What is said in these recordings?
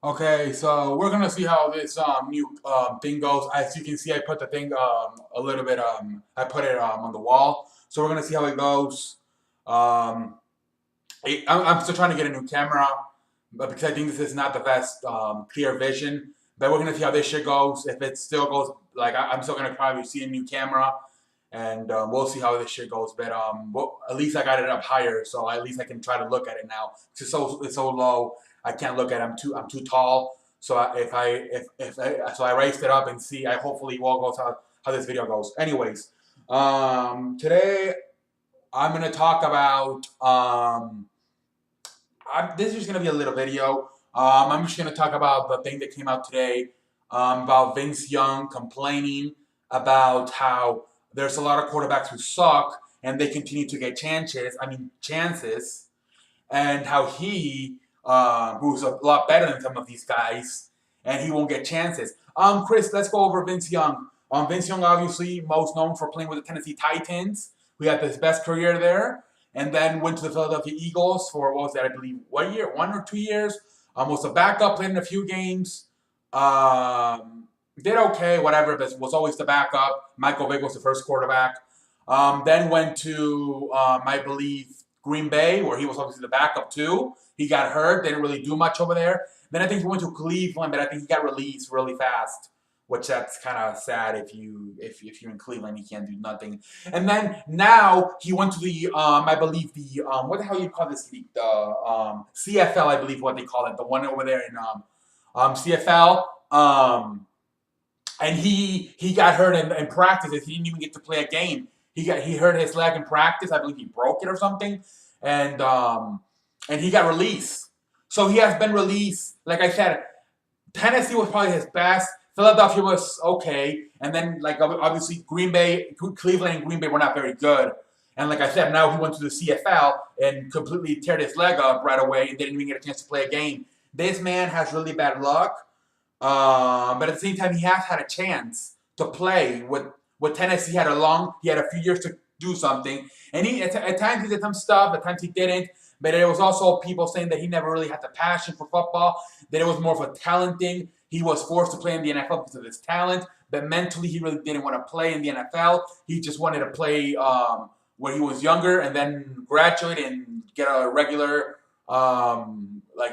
Okay, so we're gonna see how this new thing goes. As you can see, I put the thing a little bit I put it on the wall. So we're gonna see how it goes. Um, I'm still trying to get a new camera, but because I think this is not the best clear vision. But we're gonna see how this shit goes. If it still goes like I'm still gonna probably see a new camera, and we'll see how this shit goes. But well, at least I got it up higher, so at least I can try to look at it now. It's so low, I can't look at it. I'm too tall. So I raised it up and see. I hopefully will goes how this video goes. Anyways, today I'm gonna talk about this is just gonna be a little video. I'm just gonna talk about the thing that came out today about Vince Young complaining about how there's a lot of quarterbacks who suck and they continue to get chances, and how he, who's a lot better than some of these guys, and he won't get chances. Chris, let's go over Vince Young. Vince Young, obviously most known for playing with the Tennessee Titans. We had his best career there, and then went to the Philadelphia Eagles for what was that? I believe 1 year, 1 or 2 years. Was a backup, played in a few games. Did okay, whatever, but was always the backup. Michael Vick was the first quarterback. Then went to, I believe, Green Bay, where he was obviously the backup too. He got hurt, didn't really do much over there. Then I think he went to Cleveland, but I think he got released really fast, which that's kind of sad if you're in Cleveland, you can't do nothing. And then now he went to the I believe the what the hell you call this league? The CFL, I believe what they call it, the one over there in CFL. And he got hurt in practice. He didn't even get to play a game. He hurt his leg in practice. I believe he broke it or something, and he got released. So he has been released. Like I said, Tennessee was probably his best. Philadelphia was okay, and then like obviously Green Bay, Cleveland, and Green Bay were not very good. And like I said, now he went to the CFL and completely teared his leg up right away and didn't even get a chance to play a game. This man has really bad luck. But at the same time, he has had a chance to play with Tennessee. He had a few years to do something, and at times he did some stuff, at times he didn't. But there was also people saying that he never really had the passion for football, that it was more of a talent thing. He was forced to play in the NFL because of his talent, but mentally he really didn't want to play in the NFL. He just wanted to play when he was younger, and then graduate and get a regular,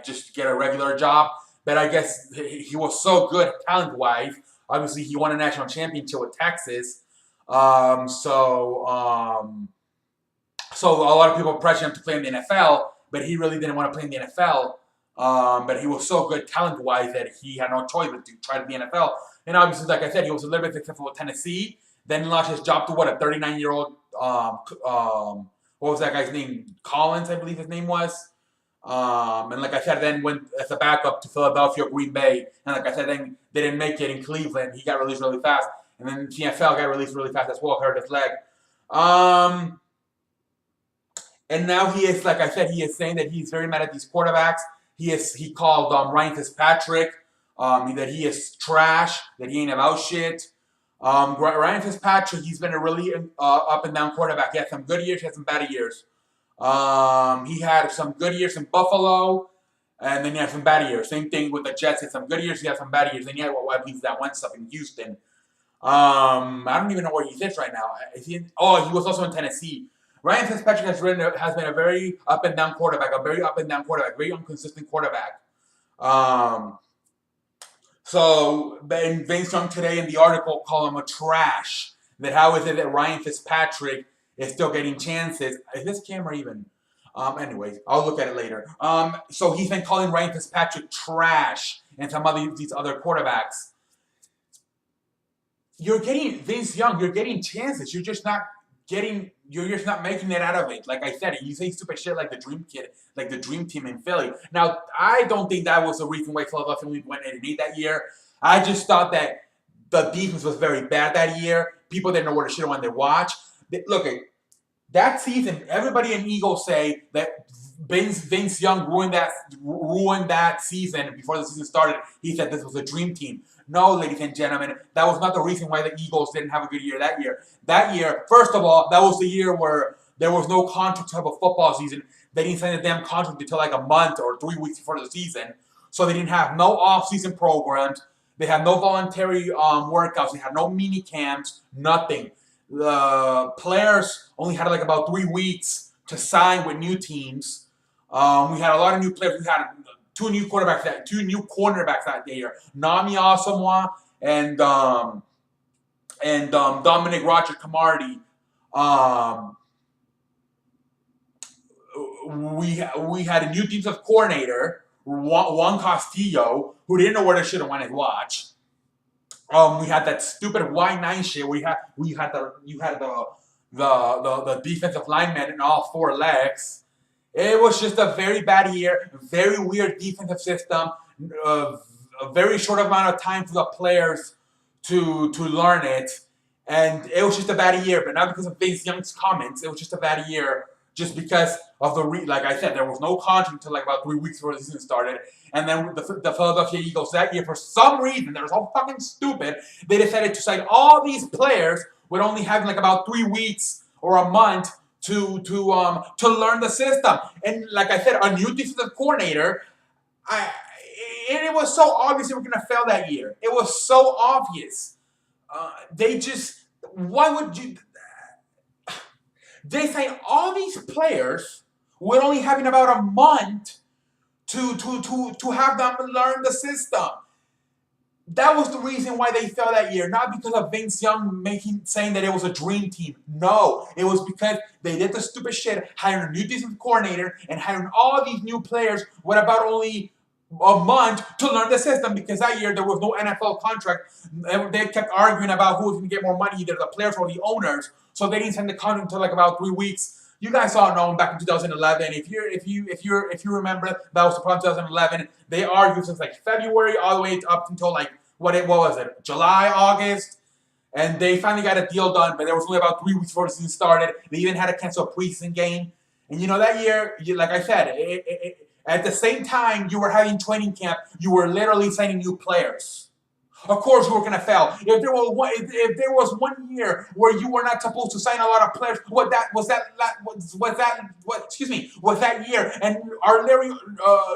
just get a regular job. But I guess he was so good talent-wise. Obviously, he won a national championship with Texas. So a lot of people pressured him to play in the NFL, but he really didn't want to play in the NFL. But he was so good talent-wise that he had no choice but to try to the NFL. And obviously, like I said, he was a little bit successful with Tennessee. Then he lost his job to what, a 39-year-old, what was that guy's name? Collins, I believe his name was. And like I said, then went as a backup to Philadelphia or Green Bay. And like I said, then they didn't make it in Cleveland. He got released really fast. And then TFL got released really fast as well, hurt his leg. And now he is, like I said, he is saying that he's very mad at these quarterbacks. He called Ryan Fitzpatrick that he is trash, that he ain't about shit. Ryan Fitzpatrick, he's been a really up and down quarterback. He had some good years, he had some bad years. He had some good years in Buffalo, and then he had some bad years. Same thing with the Jets. He had some good years, he had some bad years. Then he had I believe that one stuff in Houston. I don't even know where he sits right now. He was also in Tennessee. Ryan Fitzpatrick has been a very up and down quarterback, very inconsistent quarterback. So Ben Vince Young today in the article called him a trash. That how is it that Ryan Fitzpatrick is still getting chances? Is this camera even? Anyways, I'll look at it later. So he's been calling Ryan Fitzpatrick trash and some of these other quarterbacks. You're getting Vince Young. You're getting chances. You're just not making it out of it. Like I said, you say stupid shit like the Dream Team in Philly. Now, I don't think that was the reason why Philadelphia went 8-8 that year. I just thought that the defense was very bad that year. People didn't know where to shit when they watch. Look, that season, everybody in Eagles say that Vince Young ruined that season before the season started. He said this was a dream team. No, ladies and gentlemen, that was not the reason why the Eagles didn't have a good year that year. That year, first of all, that was the year where there was no contract to have a football season. They didn't sign a damn contract until like a month or 3 weeks before the season. So they didn't have no off-season programs. They had no voluntary workouts. They had no mini camps, nothing. The players only had like about 3 weeks to sign with new teams. We had a lot of new players. We had two new cornerbacks that year. Nami Asamoah and Dominic Roger Camardi. We had a new defensive coordinator, Juan Castillo, who didn't know where they should have went and watch. We had that stupid Y9 shit. You had the defensive lineman in all 4 legs. It was just a very bad year, very weird defensive system, a very short amount of time for the players to learn it, and it was just a bad year. But not because of Vince Young's comments, it was just a bad year. Just because of like I said, there was no contract until like about 3 weeks before the season started. And then the Philadelphia Eagles that year, for some reason, they were so fucking stupid, they decided to sign all these players with only having like about 3 weeks or a month to learn the system. And like I said, a new defensive coordinator, it was so obvious they were gonna fail that year. It was so obvious. Why would you? They signed all these players with only having about a month to have them learn the system. That was the reason why they fell that year, not because of Vince Young saying that it was a dream team. No, it was because they did the stupid shit, hiring a new defensive coordinator and hiring all these new players with about only a month to learn the system, because that year there was no NFL contract. They kept arguing about who was going to get more money, either the players or the owners. So they didn't sign the contract until like about 3 weeks. You guys all know back in 2011. If you remember, that was the problem. 2011. They argued since like February all the way up until like what was it? July, August, and they finally got a deal done. But there was only about 3 weeks before the season started. They even had to cancel a preseason game. And you know that year, like I said, at the same time you were having training camp, you were literally signing new players. Of course, you were gonna fail. If there was 1 year where you were not supposed to sign a lot of players, was that year? And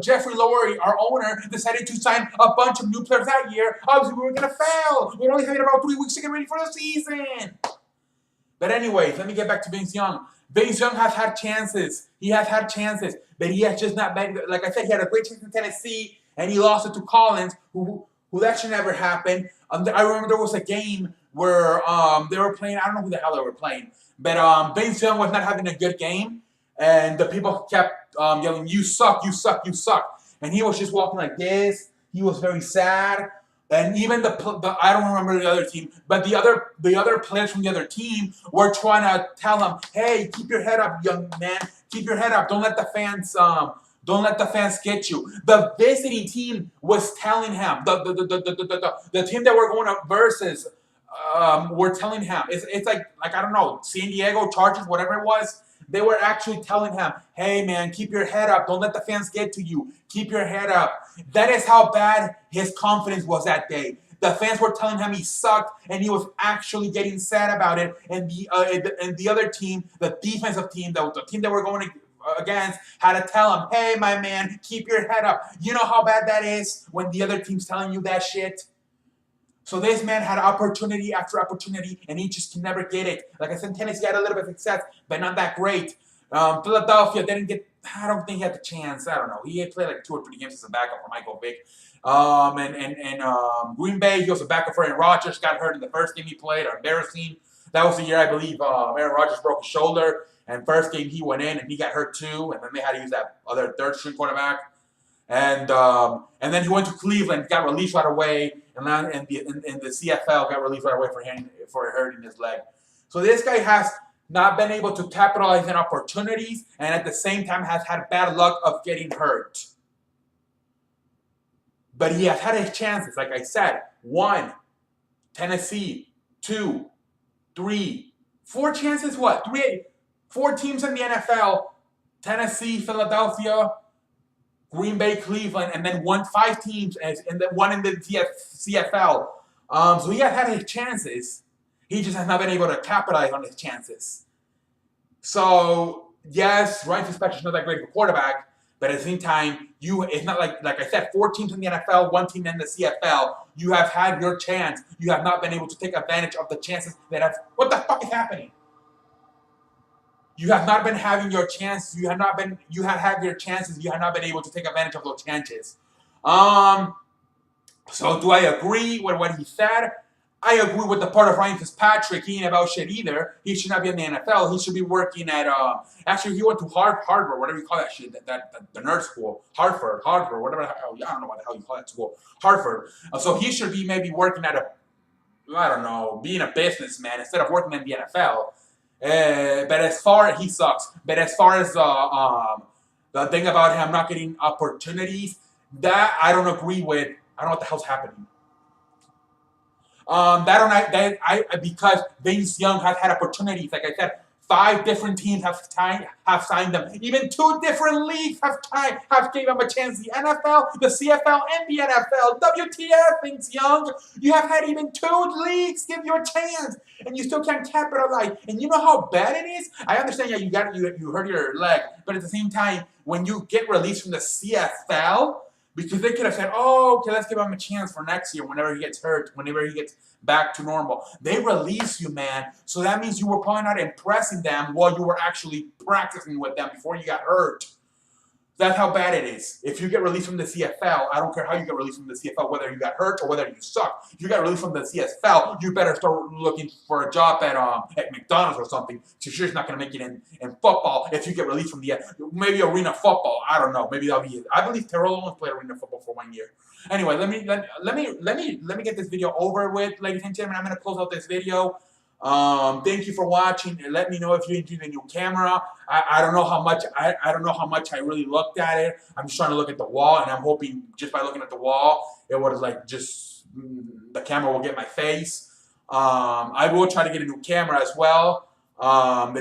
Jeffrey Lurie, our owner, decided to sign a bunch of new players that year. Obviously, we were gonna fail. We were only having about 3 weeks to get ready for the season. But anyways, let me get back to Vince Young. Vince Young has had chances. He has had chances, but he has just not been. Like I said, he had a great chance in Tennessee, and he lost it to Collins, who that should never happen. I remember there was a game where they were playing. I don't know who the hell they were playing, but Vince Young was not having a good game, and the people kept yelling, "You suck! You suck! You suck!" And he was just walking like this. He was very sad. And even I don't remember the other team, but the other players from the other team were trying to tell him, "Hey, keep your head up, young man. Keep your head up. Don't let the fans get you." The visiting team was telling him, the team that we're going up versus were telling him. It's like I don't know, San Diego Chargers, whatever it was. They were actually telling him, "Hey man, keep your head up. Don't let the fans get to you. Keep your head up." That is how bad his confidence was that day. The fans were telling him he sucked, and he was actually getting sad about it. And the other team, the defensive team, the team that we're going against, had to tell him, "Hey my man, keep your head up." You know how bad that is when the other team's telling you that shit? So this man had opportunity after opportunity, and he just can never get it. Like I said, Tennessee had a little bit of success, but not that great. Philadelphia didn't get. I don't think he had the chance. I don't know. He had played like 2 or 3 games as a backup for Michael Vick. Green Bay, he was a backup for Aaron Rodgers. Got hurt in the first game he played. Embarrassing. That was the year I believe Aaron Rodgers broke his shoulder. And first game he went in and he got hurt too. And then they had to use that other third string quarterback. And then he went to Cleveland, got released right away, and then in the CFL got released right away for hurting his leg. So this guy has not been able to capitalize on opportunities, and at the same time has had bad luck of getting hurt. But he has had his chances, like I said. 1, Tennessee. 2, 3, 4 chances. What? 4 teams in the NFL: Tennessee, Philadelphia, Green Bay, Cleveland, and then 5 teams, and then 1 in the CFL. So he has had his chances. He just has not been able to capitalize on his chances. So yes, Ryan Fitzpatrick's not that great of a quarterback, But at the same time, it's not like I said, 4 teams in the NFL, 1 team in the CFL. You have had your chance. You have not been able to take advantage of the chances that have. What the fuck is happening? You have not been having your chance. You have not been. You have had your chances. You have not been able to take advantage of those chances. So do I agree with what he said? I agree with the part of Ryan Fitzpatrick. He ain't about shit either. He should not be in the NFL. He should be working at. Actually, he went to Harvard, whatever you call that shit, the nerd school, Harvard, whatever. I don't know what the hell you call that school, Harvard. So he should be maybe working at I don't know, being a businessman instead of working in the NFL. But as far as he sucks. But as far as the thing about him not getting opportunities, that I don't agree with. I don't know what the hell's happening. Because Vince Young has had opportunities. Like I said, 5 different teams have signed them. Even 2 different leagues have gave him a chance. The NFL, the CFL, and the NFL. WTF, Vince Young? You have had even 2 leagues give you a chance, and you still can't capitalize. And you know how bad it is. I understand. Yeah, you hurt your leg, but at the same time, when you get released from the CFL. Because they could have said, oh, okay, let's give him a chance for next year whenever he gets hurt, whenever he gets back to normal. They release you, man. So that means you were probably not impressing them while you were actually practicing with them before you got hurt. That's how bad it is. If you get released from the CFL, I don't care how you get released from the CFL, whether you got hurt or whether you suck. If you got released from the CFL, you better start looking for a job at McDonald's or something. So you're just not going to make it in football if you get released from maybe arena football. I don't know. Maybe that'll be it. I believe Terrell Owens played arena football for 1 year. Anyway, let me get this video over with, ladies and gentlemen. I'm going to close out this video. Thank you for watching, and let me know if you enjoyed the new camera. I don't know how much I really looked at it. I'm just trying to look at the wall, and I'm hoping just by looking at the wall, it was like just the camera will get my face. I will try to get a new camera as well. I'm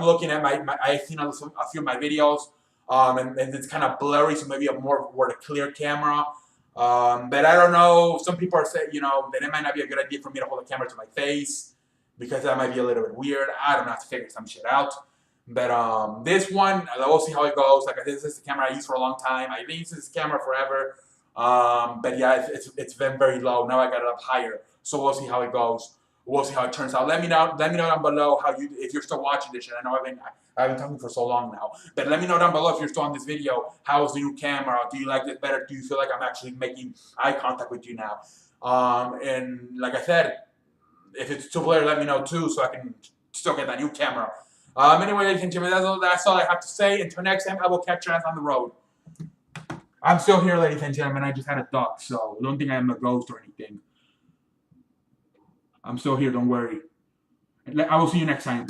looking at I've seen a few of my videos, and it's kind of blurry, so maybe a more clear camera. But I don't know. Some people are saying, that it might not be a good idea for me to hold the camera to my face because that might be a little bit weird. I don't know, have to figure some shit out. But this one, we'll see how it goes. Like this is the camera I used for a long time. I've been using this camera forever. But yeah, it's been very low. Now I got it up higher. So we'll see how it goes. We'll see how it turns out. Let me know down below if you're still watching this shit. I know I've been talking for so long now. But let me know down below if you're still on this video. How is the new camera? Do you like this better? Do you feel like I'm actually making eye contact with you now? And like I said, if it's too blurry, let me know too, so I can still get that new camera. Anyway, ladies and gentlemen, that's all I have to say. Until next time, I will catch you guys on the road. I'm still here, ladies and gentlemen. I just had a duck, so don't think I'm a ghost or anything. I'm still here, don't worry. I will see you next time.